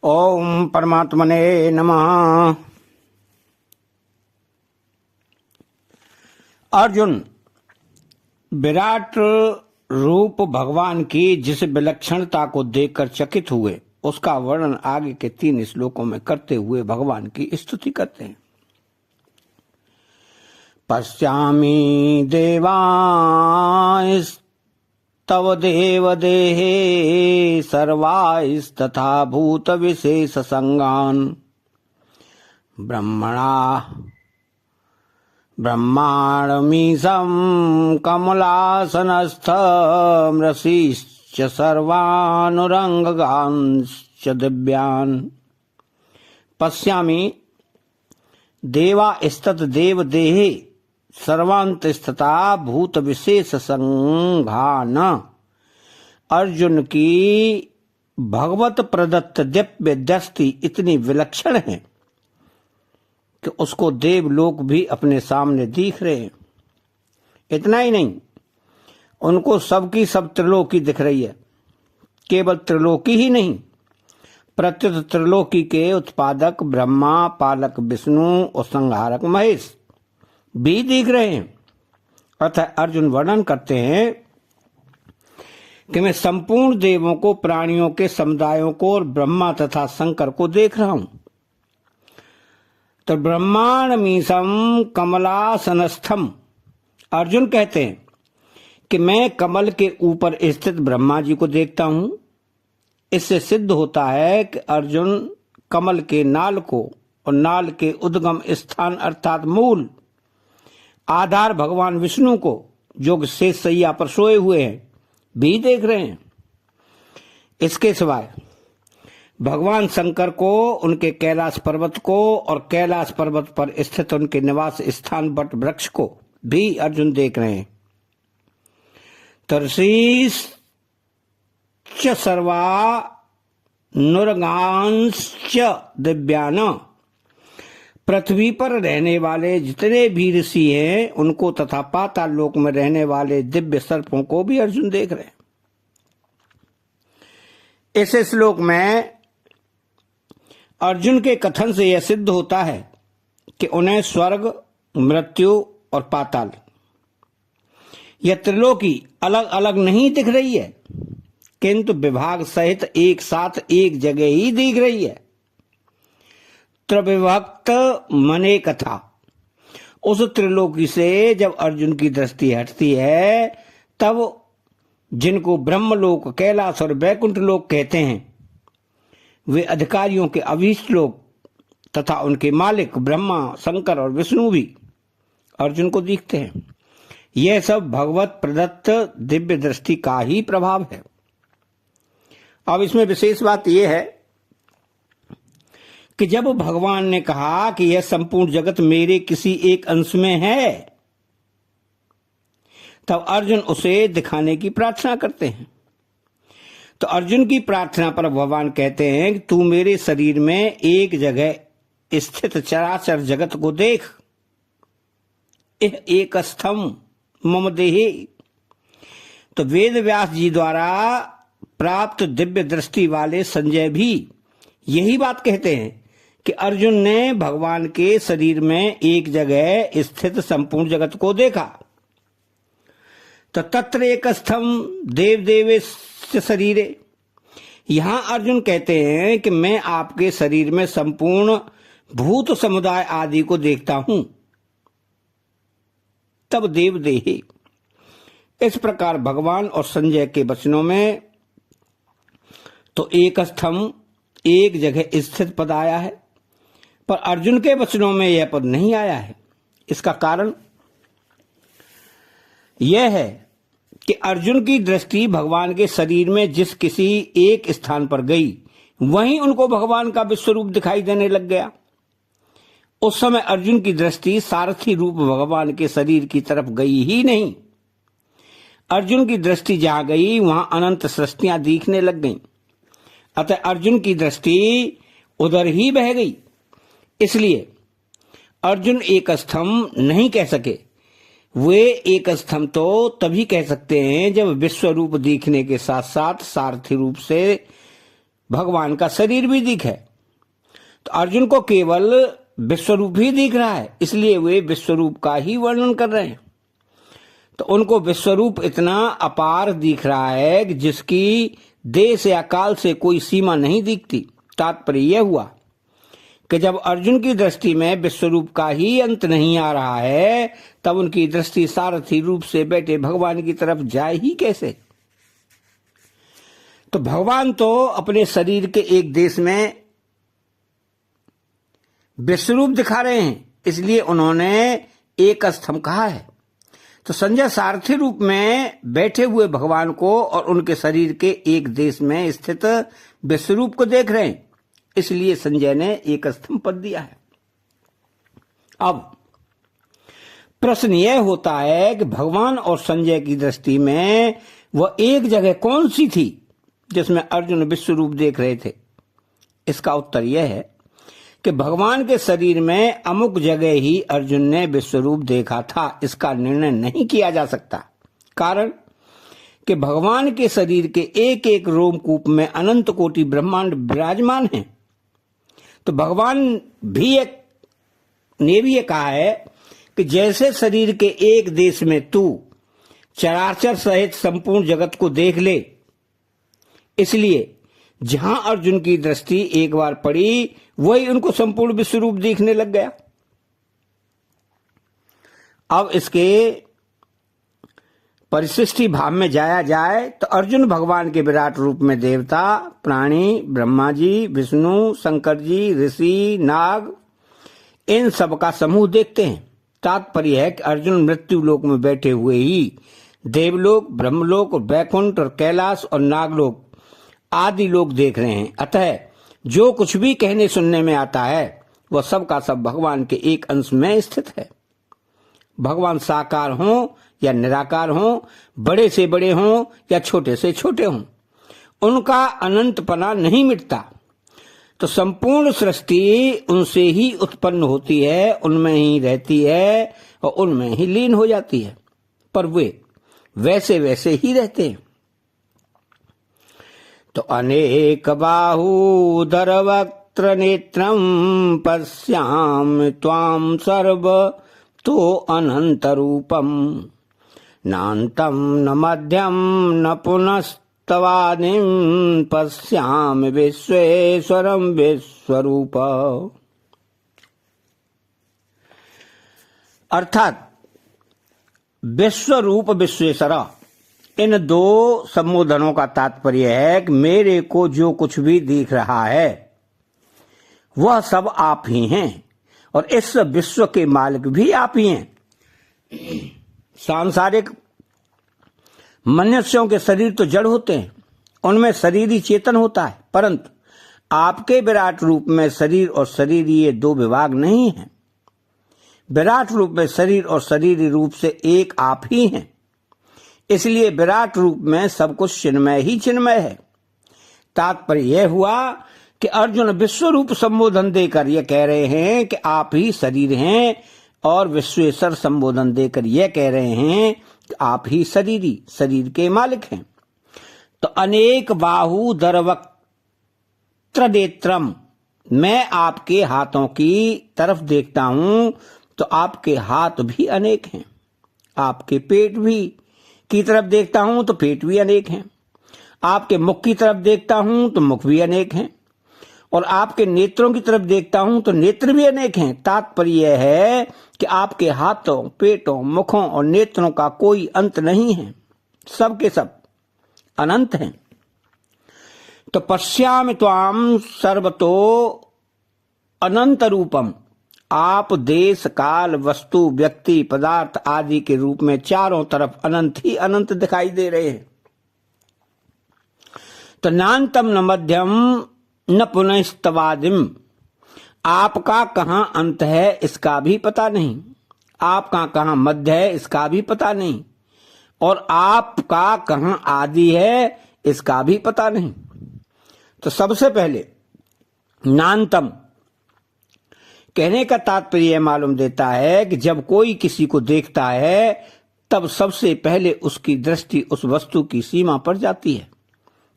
ओम परमात्मने नमः। अर्जुन, विराट रूप भगवान की जिस विलक्षणता को देखकर चकित हुए, उसका वर्णन आगे के 3 श्लोकों में करते हुए भगवान की स्तुति करते हैं। पश्यामि देवांस्तव देवदेहे सर्वांस्तथा भूत विशेष संगान् ब्रह्माणमीशं कमलासनस्थं ऋषीश्च सर्वानुरंगांश्च दिव्यान्। पश्यामि देवास्तत देवदेहे सर्वांतस्तथा भूत विशेष संघान। अर्जुन की भगवत प्रदत्त दिव्य दृष्टि इतनी विलक्षण है कि उसको देवलोक भी अपने सामने दिख रहे हैं। इतना ही नहीं, उनको सबकी सब त्रिलोकी दिख रही है। केवल त्रिलोकी ही नहीं, प्रत्युत त्रिलोकी के उत्पादक ब्रह्मा, पालक विष्णु और संहारक महेश भी दिख रहे हैं। अतः अर्जुन वर्णन करते हैं कि मैं संपूर्ण देवों को, प्राणियों के समुदायों को और ब्रह्मा तथा शंकर को देख रहा हूं। तो ब्रह्मांडमीशम कमलासनस्थम, अर्जुन कहते हैं कि मैं कमल के ऊपर स्थित ब्रह्मा जी को देखता हूं। इससे सिद्ध होता है कि अर्जुन कमल के नाल को और नाल के उद्गम स्थान अर्थात मूल आधार भगवान विष्णु को, जो शेष सैया पर सोए हुए हैं, भी देख रहे हैं। इसके सिवाय भगवान शंकर को, उनके कैलाश पर्वत को और कैलाश पर्वत पर स्थित उनके निवास स्थान वट वृक्ष को भी अर्जुन देख रहे हैं। तर्षीश्च सर्वानुरगांश्च दिव्यान, पृथ्वी पर रहने वाले जितने भी ऋषि हैं उनको तथा पाताल लोक में रहने वाले दिव्य सर्पों को भी अर्जुन देख रहे हैं। इस श्लोक में अर्जुन के कथन से यह सिद्ध होता है कि उन्हें स्वर्ग, मृत्यु और पाताल, यह त्रिलोकी अलग अलग नहीं दिख रही है, किंतु विभाग सहित एक साथ एक जगह ही दिख रही है। त्रिविभक्त मने कथा, उस त्रिलोकी से जब अर्जुन की दृष्टि हटती है, तब जिनको ब्रह्मलोक, कैलाश और वैकुंठ लोक कहते हैं, वे अधिकारियों के अभीष्ट लोक तथा उनके मालिक ब्रह्मा, शंकर और विष्णु भी अर्जुन को दिखते हैं। यह सब भगवत प्रदत्त दिव्य दृष्टि का ही प्रभाव है। अब इसमें विशेष बात यह है कि जब भगवान ने कहा कि यह संपूर्ण जगत मेरे किसी एक अंश में है, तब अर्जुन उसे दिखाने की प्रार्थना करते हैं। तो अर्जुन की प्रार्थना पर भगवान कहते हैं कि तू मेरे शरीर में एक जगह स्थित चराचर जगत को देख। एक स्थम मम देहे। तो वेद व्यास जी द्वारा प्राप्त दिव्य दृष्टि वाले संजय भी यही बात कहते हैं कि अर्जुन ने भगवान के शरीर में एक जगह स्थित संपूर्ण जगत को देखा। तो तत्र एक स्थम देव देवेश शरीरे, यहां अर्जुन कहते हैं कि मैं आपके शरीर में संपूर्ण भूत समुदाय आदि को देखता हूं। तब देव देहे, इस प्रकार भगवान और संजय के वचनों में तो एक स्थम, एक जगह स्थित पद आया है, पर अर्जुन के वचनों में यह पद नहीं आया है। इसका कारण यह है कि अर्जुन की दृष्टि भगवान के शरीर में जिस किसी एक स्थान पर गई, वहीं उनको भगवान का विश्वरूप दिखाई देने लग गया। उस समय अर्जुन की दृष्टि सारथी रूप भगवान के शरीर की तरफ गई ही नहीं। अर्जुन की दृष्टि जहां गई, वहां अनंत सृष्टियां दिखने लग गईं। अतः अर्जुन की दृष्टि उधर ही बह गई। इसलिए अर्जुन एक स्तंभ नहीं कह सके। वे एक स्तंभ तो तभी कह सकते हैं जब विश्व रूप दिखने के साथ साथ सारथी रूप से भगवान का शरीर भी दिखे। तो अर्जुन को केवल विश्वरूप ही दिख रहा है, इसलिए वे विश्वरूप का ही वर्णन कर रहे हैं। तो उनको विश्वरूप इतना अपार दिख रहा है कि जिसकी देश या काल से कोई सीमा नहीं दिखती। तात्पर्य यह हुआ कि जब अर्जुन की दृष्टि में विश्वरूप का ही अंत नहीं आ रहा है, तब उनकी दृष्टि सारथी रूप से बैठे भगवान की तरफ जाए ही कैसे। तो भगवान तो अपने शरीर के एक देश में विश्वरूप दिखा रहे हैं, इसलिए उन्होंने एक स्तंभ कहा है। तो संजय सारथी रूप में बैठे हुए भगवान को और उनके शरीर के एक देश में स्थित विश्वरूप को देख रहे हैं, इसलिए संजय ने एक स्तंभ पद दिया है। अब प्रश्न यह होता है कि भगवान और संजय की दृष्टि में वह एक जगह कौन सी थी जिसमें अर्जुन विश्वरूप देख रहे थे। इसका उत्तर यह है कि भगवान के शरीर में अमुक जगह ही अर्जुन ने विश्वरूप देखा था, इसका निर्णय नहीं किया जा सकता। कारण कि भगवान के शरीर के एक एक रोमकूप में अनंत कोटि ब्रह्मांड विराजमान हैं। तो भगवान ने भी ये कहा है कि जैसे शरीर के एक देश में तू चराचर सहित संपूर्ण जगत को देख ले, इसलिए जहां अर्जुन की दृष्टि एक बार पड़ी वही उनको संपूर्ण विश्वरूप दिखने लग गया। अब इसके परिशिष्टि भाव में जाया जाए तो अर्जुन भगवान के विराट रूप में देवता, प्राणी, ब्रह्मा जी, विष्णु, शंकर जी, ऋषि, नाग, इन सब का समूह देखते हैं। तात्पर्य है कि अर्जुन मृत्यु लोक में बैठे हुए ही देवलोक, ब्रह्मलोक और वैकुंठ और कैलाश और नागलोक आदि लोग देख रहे हैं। अतः जो कुछ भी कहने सुनने में आता है वह सब का सब भगवान के एक अंश में स्थित है। भगवान साकार हों या निराकार हों, बड़े से बड़े हों या छोटे से छोटे हों, उनका अनंतपना नहीं मिटता। तो संपूर्ण सृष्टि उनसे ही उत्पन्न होती है, उनमें ही रहती है और उनमें ही लीन हो जाती है, पर वे वैसे वैसे ही रहते हैं। तो अनेक बाहूदर वक्त्र नेत्रम पश्यामि त्वां सर्व तो अनंत रूपम नान्तं न मध्यम न पुनस्तवादिं पश्यामि विश्वेश्वरं विश्वरूप। अर्थात विश्वरूप विश्वेश्वर, इन दो संबोधनों का तात्पर्य है कि मेरे को जो कुछ भी दिख रहा है वह सब आप ही हैं और इस विश्व के मालिक भी आप ही हैं। सांसारिक मनुष्यों के शरीर तो जड़ होते हैं, उनमें शरीर ही चेतन होता है, परंतु आपके विराट रूप में शरीर और शरीर ये दो विभाग नहीं हैं। विराट रूप में शरीर और शरीर रूप से एक आप ही हैं, इसलिए विराट रूप में सब कुछ चिन्मय ही चिन्मय है। तात्पर्य यह हुआ कि अर्जुन विश्वरूप संबोधन देकर यह कह रहे हैं कि आप ही शरीर हैं और विश्वेश्वर संबोधन देकर यह कह रहे हैं कि आप ही शरीर के मालिक हैं। तो अनेक बाहु दरवक्त्र नेत्रम, मैं आपके हाथों की तरफ देखता हूं तो आपके हाथ भी अनेक हैं। आपके पेट भी की तरफ देखता हूं तो पेट भी अनेक हैं। आपके मुख की तरफ देखता हूं तो मुख भी अनेक हैं और आपके नेत्रों की तरफ देखता हूं तो नेत्र भी अनेक हैं। तात्पर्य यह है कि आपके हाथों, पेटों, मुखों और नेत्रों का कोई अंत नहीं है, सब के सब अनंत हैं। तो पश्यामि त्वां सर्वतो अनंत रूपम, आप देश, काल, वस्तु, व्यक्ति, पदार्थ आदि के रूप में चारों तरफ अनंत ही अनंत दिखाई दे रहे हैं। तो नान्तम न मध्यम न पुनस्तवादिम, आपका कहां अंत है इसका भी पता नहीं, आपका कहां मध्य है इसका भी पता नहीं, और आपका कहां आदि है इसका भी पता नहीं। तो सबसे पहले नान्तम कहने का तात्पर्य मालूम देता है कि जब कोई किसी को देखता है तब सबसे पहले उसकी दृष्टि उस वस्तु की सीमा पर जाती है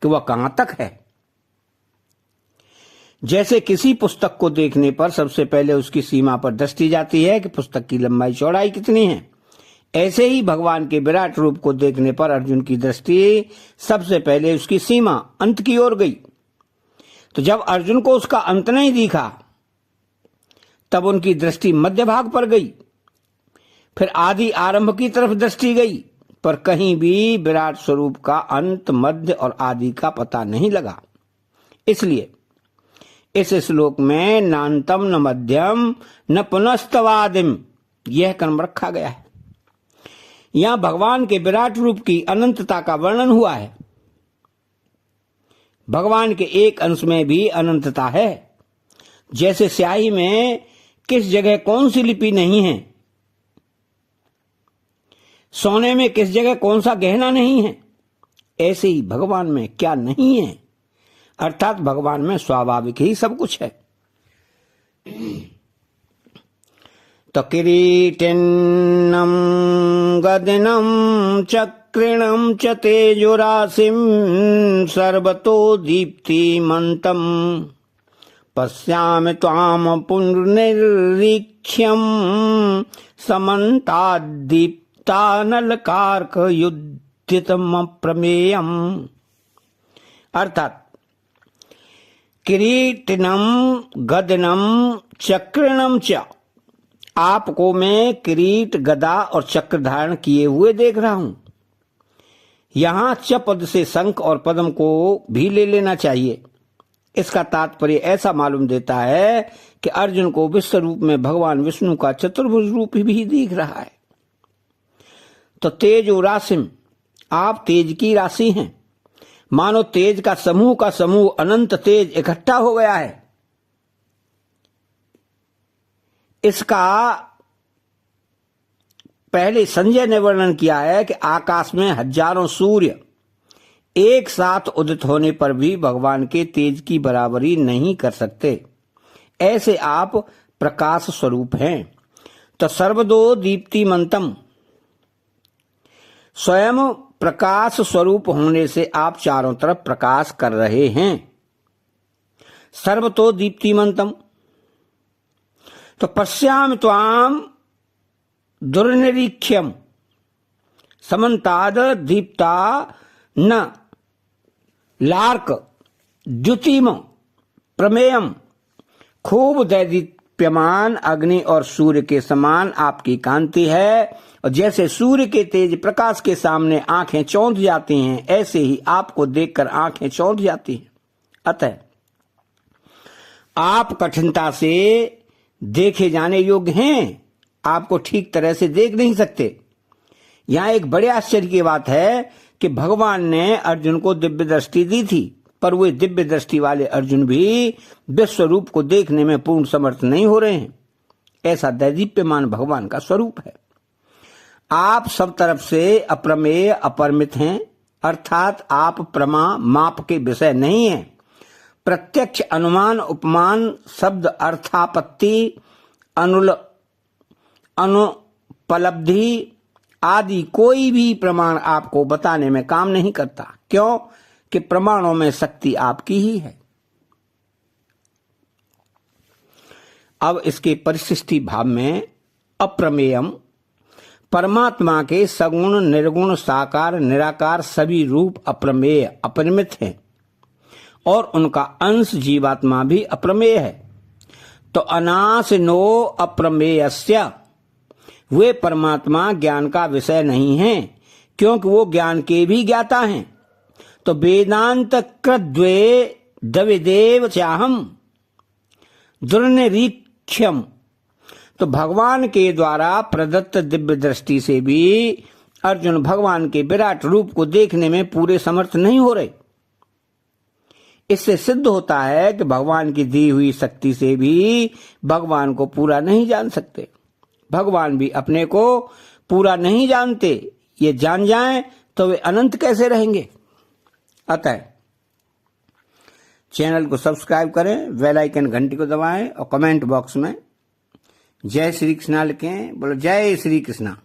कि वह कहां तक है। जैसे किसी पुस्तक को देखने पर सबसे पहले उसकी सीमा पर दृष्टि जाती है कि पुस्तक की लंबाई चौड़ाई कितनी है, ऐसे ही भगवान के विराट रूप को देखने पर अर्जुन की दृष्टि सबसे पहले उसकी सीमा अंत की ओर गई। तो जब अर्जुन को उसका अंत नहीं दिखा तब उनकी दृष्टि मध्य भाग पर गई, फिर आदि आरंभ की तरफ दृष्टि गई, पर कहीं भी विराट स्वरूप का अंत, मध्य और आदि का पता नहीं लगा। इसलिए इस श्लोक में नान्तम न मध्यम न पुनस्तवादिम यह क्रम रखा गया है। यहां भगवान के विराट रूप की अनंतता का वर्णन हुआ है। भगवान के एक अंश में भी अनंतता है। जैसे स्याही में किस जगह कौन सी लिपि नहीं है, सोने में किस जगह कौन सा गहना नहीं है, ऐसे ही भगवान में क्या नहीं है, अर्थात भगवान में स्वाभाविक ही सब कुछ है। तो किरीटिन्नम गदिनम चक्रिणम च तेजोराशिम सर्वतो दीप्तिमन्तम पश्यामि त्वाम पुनर्निरीक्ष्यम समन्ताद्दीप्तानलकार्कयुद्धितम प्रमेयम। अर्थात किरीटिनम गदिनम चक्रिणम च, आपको मैं किरीट, गदा और चक्र धारण किए हुए देख रहा हूं। यहां च पद से शंख और पद्म को भी ले लेना चाहिए। इसका तात्पर्य ऐसा मालूम देता है कि अर्जुन को विश्व रूप में भगवान विष्णु का चतुर्भुज रूप भी दिख रहा है। तो तेज और राशिम, आप तेज की राशि हैं। मानो तेज का समूह अनंत तेज इकट्ठा हो गया है। इसका पहले संजय ने वर्णन किया है कि आकाश में हजारों सूर्य एक साथ उदित होने पर भी भगवान के तेज की बराबरी नहीं कर सकते। ऐसे आप प्रकाश स्वरूप हैं। तो सर्वदो दीप्तिमंतम, स्वयं प्रकाश स्वरूप होने से आप चारों तरफ प्रकाश कर रहे हैं। सर्वतो दीप्तिमंतम, तो पश्यामि त्वाम दुर्निरीक्ष्यम समन्ताद दीप्ता न लार्क द्युतिम प्रमेयम, खूब दैदीप्यमान अग्नि और सूर्य के समान आपकी कांति है। और जैसे सूर्य के तेज प्रकाश के सामने आंखें चौंध जाती हैं, ऐसे ही आपको देखकर आंखें चौंध जाती हैं। अतः आप कठिनता से देखे जाने योग्य हैं। आपको ठीक तरह से देख नहीं सकते। यहां एक बड़े आश्चर्य की बात है कि भगवान ने अर्जुन को दिव्य दृष्टि दी थी, पर वे दिव्य दृष्टि वाले अर्जुन भी विश्व रूप को देखने में पूर्ण समर्थ नहीं हो रहे हैं। ऐसा दैदीप्यमान भगवान का स्वरूप है। आप सब तरफ से अप्रमेय अपरिमित हैं, अर्थात आप प्रमा माप के विषय नहीं हैं। प्रत्यक्ष, अनुमान, उपमान, शब्द अर्थापत्ति, अनुपलब्धि आदि कोई भी प्रमाण आपको बताने में काम नहीं करता। क्यों? कि प्रमाणों में शक्ति आपकी ही है। अब इसके परिशिष्टि भाव में अप्रमेयम, परमात्मा के सगुण, निर्गुण, साकार, निराकार सभी रूप अप्रमेय, अपरिमित हैं और उनका अंश जीवात्मा भी अप्रमेय है। तो अनाशिनो अप्रमेयस्य, वे परमात्मा ज्ञान का विषय नहीं हैं, क्योंकि वो ज्ञान के भी ज्ञाता हैं। तो वेदांत कृद्वे दविदेव चाहम दुर्निरीक्ष्यम, तो भगवान के द्वारा प्रदत्त दिव्य दृष्टि से भी अर्जुन भगवान के विराट रूप को देखने में पूरे समर्थ नहीं हो रहे। इससे सिद्ध होता है कि भगवान की दी हुई शक्ति से भी भगवान को पूरा नहीं जान सकते। भगवान भी अपने को पूरा नहीं जानते। ये जान जाएं तो वे अनंत कैसे रहेंगे। अतः चैनल को सब्सक्राइब करें, बेल आइकन घंटी को दबाएं और कमेंट बॉक्स में जय श्री कृष्णा लिखें। बोलो जय श्री कृष्णा।